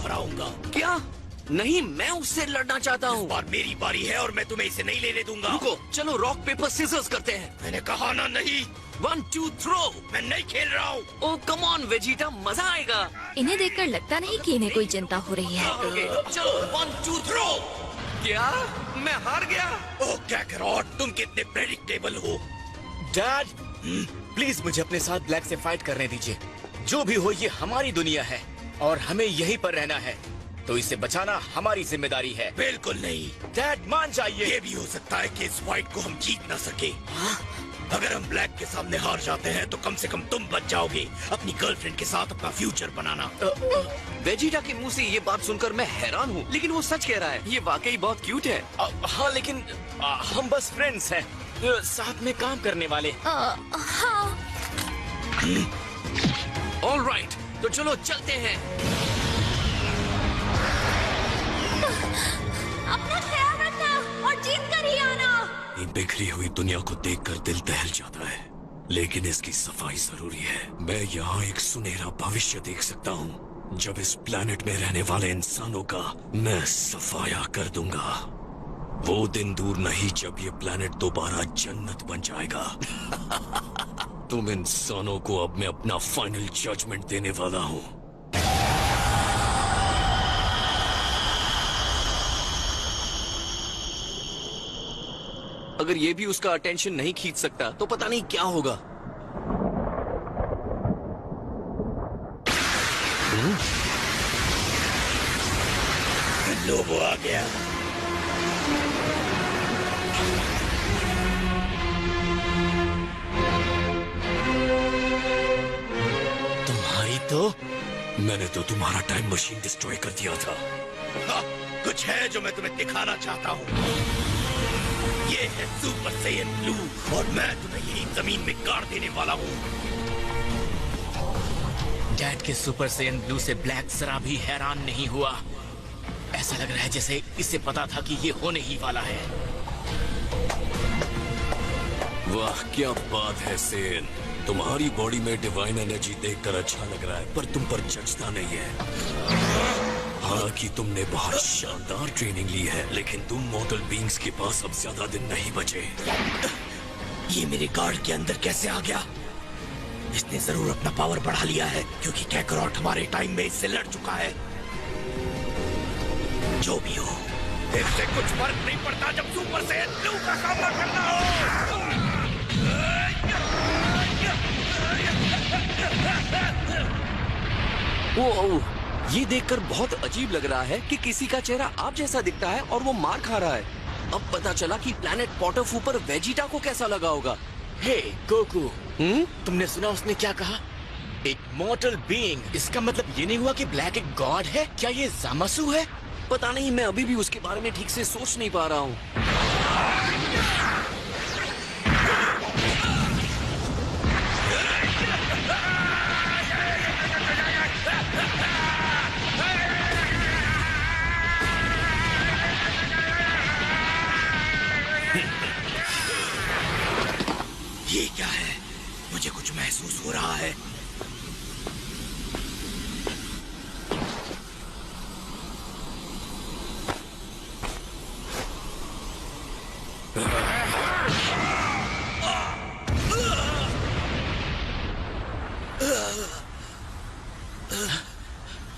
हराऊंगा। क्या? नहीं, मैं उससे लड़ना चाहता हूँ। इस बार मेरी बारी है और मैं तुम्हें इसे नहीं लेने दूंगा। रुको, चलो रॉक पेपर सीजर्स करते हैं। मैंने कहा ना नहीं। 1 2 थ्रो। मैं नहीं खेल रहा हूँ। ओह कम ऑन वेजिटा, मजा आएगा। इन्हें देखकर लगता नहीं कि इन्हें कोई चिंता हो रही है। ओके, चलो 1 2 थ्रो। क्या? मैं हार गया? ओह कैकरॉट, तुम कितने प्रेडिक्टेबल हो। डैड, प्लीज मुझे अपने साथ ब्लैक से फाइट करने दीजिए। जो भी हो, ये हमारी दुनिया है और हमें यहीं पर रहना है, तो इसे बचाना हमारी जिम्मेदारी है। बिल्कुल नहीं। डैड मान जाइए। ये भी हो सकता है कि इस फाइट को हम जीत ना सके। अगर हम ब्लैक के सामने हार जाते हैं तो कम से कम तुम बच जाओगे अपनी गर्लफ्रेंड के साथ अपना फ्यूचर बनाना। वेजिटा के मुंह से ये बात सुनकर मैं हैरान हूँ, लेकिन वो सच कह रहा है। ये वाकई बहुत क्यूट है। हाँ, लेकिन हम बस फ्रेंड्स हैं, साथ में काम करने वाले। हाँ। ऑल राइट, तो चलो चलते हैं। अपना ख्याल रखना और जीत कर ही आना। ये बिखरी हुई दुनिया को देखकर दिल दहल जाता है, लेकिन इसकी सफाई जरूरी है। मैं यहाँ एक सुनहरा भविष्य देख सकता हूँ जब इस प्लेनेट में रहने वाले इंसानों का मैं सफाया कर दूंगा। वो दिन दूर नहीं जब ये प्लेनेट दोबारा जन्नत बन जाएगा। तुम इंसानों को अब मैं अपना फाइनल जजमेंट देने वाला हूँ। अगर ये भी उसका अटेंशन नहीं खींच सकता तो पता नहीं क्या होगा। लो वो आ गया। तुम्हारी तो मैंने तो तुम्हारा टाइम मशीन डिस्ट्रॉय कर दिया था। हाँ, कुछ है जो मैं तुम्हें दिखाना चाहता हूँ। ये है सुपर सैयन ब्लू और मैं तुम्हें यही जमीन में गाड़ देने वाला हूँ। डैड के सुपर सैयन ब्लू से ब्लैक जरा भी हैरान नहीं हुआ। ऐसा लग रहा है जैसे इसे पता था कि ये होने ही वाला है। वाह क्या बात है सेन, तुम्हारी बॉडी में डिवाइन एनर्जी देखकर अच्छा लग रहा है, पर तुम पर जचता नहीं है। हालांकि तुमने बहुत शानदार ट्रेनिंग ली है, लेकिन तुम मॉर्टल बीइंग्स के पास अब ज्यादा दिन नहीं बचे। ये मेरे गार्ड के अंदर कैसे आ गया? इसने जरूर अपना पावर बढ़ा लिया है, क्योंकि कैकरॉट हमारे टाइम में इससे लड़ चुका है। जो भी हो, इससे कुछ फर्क नहीं पड़ता जब सुपर सैयन ब्लू का सामना करना हो। वो ये देखकर बहुत अजीब लग रहा है कि किसी का चेहरा आप जैसा दिखता है और वो मार खा रहा है। अब पता चला कि प्लैनेट पॉटरफू पर वेजिटा को कैसा लगा होगा। हे गोकू, तुमने सुना उसने क्या कहा? एक मॉर्टल बीइंग। इसका मतलब ये नहीं हुआ कि ब्लैक एक गॉड है? क्या ये जामासु है? पता नहीं, मैं अभी भी उसके बारे में ठीक से सोच नहीं पा रहा हूँ। ये क्या है? मुझे कुछ महसूस हो रहा है।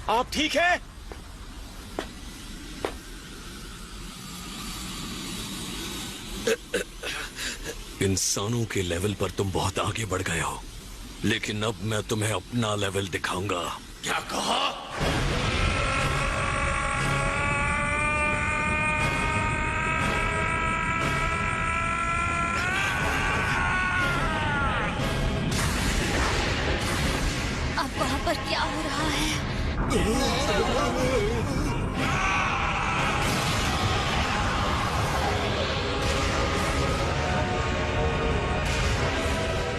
आप ठीक है? इंसानों के लेवल पर तुम बहुत आगे बढ़ गए हो, लेकिन अब मैं तुम्हें अपना लेवल दिखाऊंगा। क्या कहा? अब वहाँ पर क्या हो रहा है?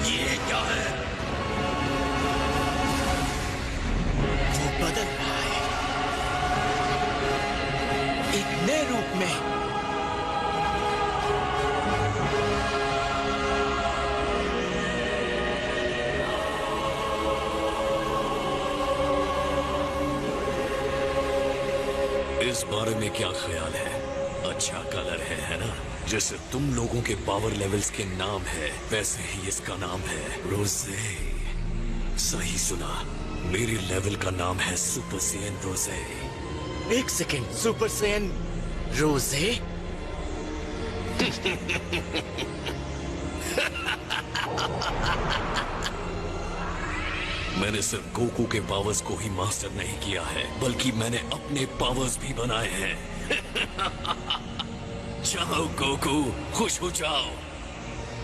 ये क्या है? वो बदल रहा है एक नए रूप में। इस बारे में क्या ख्याल है? अच्छा कलर है ना? जैसे तुम लोगों के पावर लेवल्स के नाम है, वैसे ही इसका नाम है रोजे। सही सुना, मेरे लेवल का नाम है सुपर सैयन रोजे। एक सेकेंड, सुपर सैयन रोजे? मैंने सिर्फ गोकू के पावर्स को ही मास्टर नहीं किया है, बल्कि मैंने अपने पावर्स भी बनाए हैं। जाओ गोकू, खुश हो जाओ।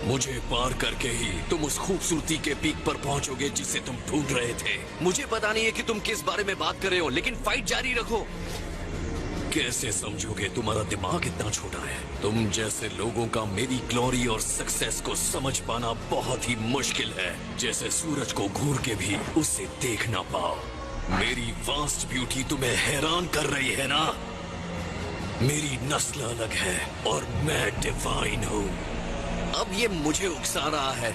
मुझे पार करके ही तुम उस खूबसूरती के पीक पर पहुंचोगे जिसे तुम ढूंढ रहे थे। मुझे पता नहीं है कि तुम किस बारे में बात कर रहे हो, लेकिन फाइट जारी रखो। कैसे समझोगे? तुम्हारा दिमाग इतना छोटा है। तुम जैसे लोगों का मेरी ग्लोरी और सक्सेस को समझ पाना बहुत ही मुश्किल है। जैसे सूरज को घूर के भी उसे देख ना पाओ। मेरी वास्ट ब्यूटी तुम्हें हैरान कर रही है ना? मेरी नस्ल अलग है और मैं डिवाइन हूँ। अब ये मुझे उकसा रहा है।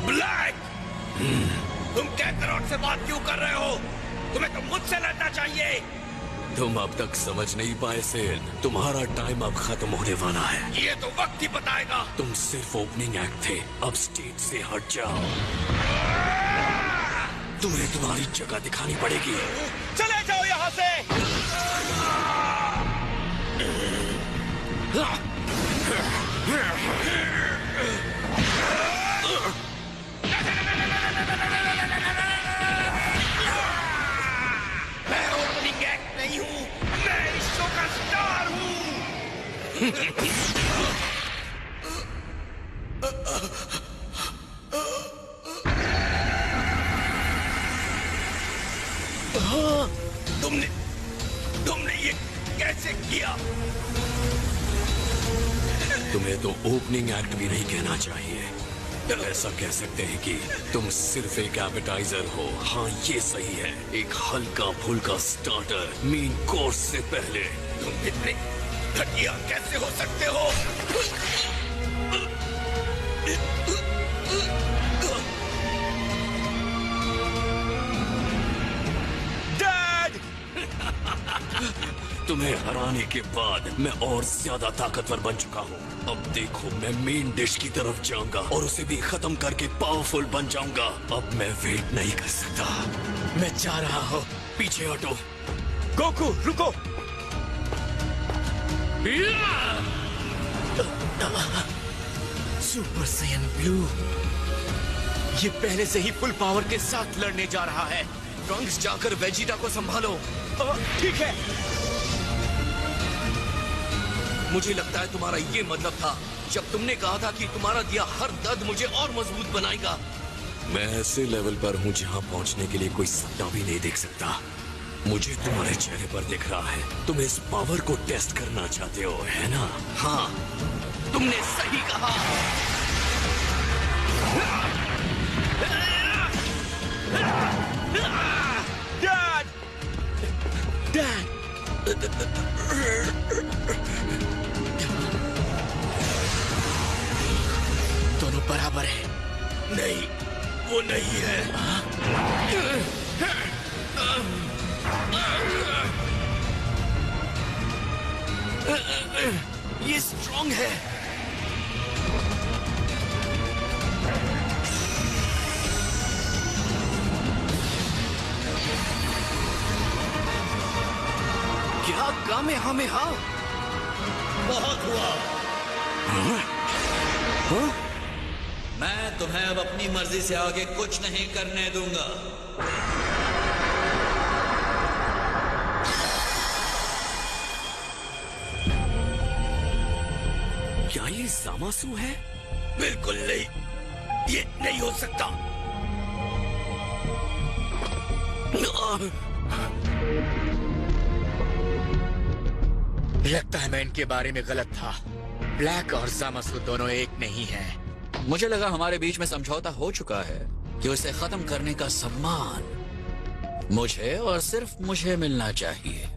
ब्लैक, तुम कैकरोट से बात क्यों कर रहे हो? तुम्हें तो मुझसे लड़ना चाहिए। तुम अब तक समझ नहीं पाए सेल, तुम्हारा टाइम अब खत्म होने वाला है। ये तो वक्त ही बताएगा। तुम सिर्फ ओपनिंग एक्ट थे, अब स्टेज से हट जाओ। तुम्हें तुम्हारी जगह दिखानी पड़ेगी। चले जाओ यहाँ से। मैं ओपनिंग एक्ट नहीं हूँ, मैं इस शो का स्टार हूँ। तुमने ये कैसे किया? तुम्हें तो ओपनिंग एक्ट भी नहीं कहना चाहिए। ऐसा कह सकते हैं कि तुम सिर्फ एक एपेटाइजर हो। हाँ, ये सही है, एक हल्का फुल्का स्टार्टर मेन कोर्स से पहले। तुम इतने घटिया कैसे हो सकते हो? डैड! तुम्हें हराने के बाद मैं और ज्यादा ताकतवर बन चुका हूँ। अब देखो, मैं मेन डिश की तरफ जाऊंगा और उसे भी खत्म करके पावरफुल बन जाऊंगा। अब मैं वेट नहीं कर सकता। मैं जा रहा हूँ। पीछे हटो। गोकू, रुको। सुपर सैयन ब्लू, ये पहले से ही फुल पावर के साथ लड़ने जा रहा है। ट्रंक्स, जाकर वेजिटा को संभालो। ठीक है। मुझे लगता है तुम्हारा ये मतलब था जब तुमने कहा था कि तुम्हारा दिया हर दर्द मुझे और मजबूत बनाएगा। मैं ऐसे लेवल पर हूँ जहाँ पहुँचने के लिए कोई सपना भी नहीं देख सकता। मुझे तुम्हारे चेहरे पर दिख रहा है, तुम इस पावर को टेस्ट करना चाहते हो, है ना? हाँ, तुमने सही कहा। डैड! डैड! दोनों बराबर है। नहीं, वो नहीं है। ये स्ट्रॉन्ग है। क्या कामेहामेहा? बहुत हुआ। मैं तुम्हें अब अपनी मर्जी से आगे कुछ नहीं करने दूंगा। क्या ये ज़ामासु है? बिल्कुल नहीं, ये नहीं हो सकता। लगता है मैं इनके बारे में गलत था। ब्लैक और ज़ामासु दोनों एक नहीं हैं। मुझे लगा हमारे बीच में समझौता हो चुका है कि उसे खत्म करने का सम्मान मुझे और सिर्फ मुझे मिलना चाहिए।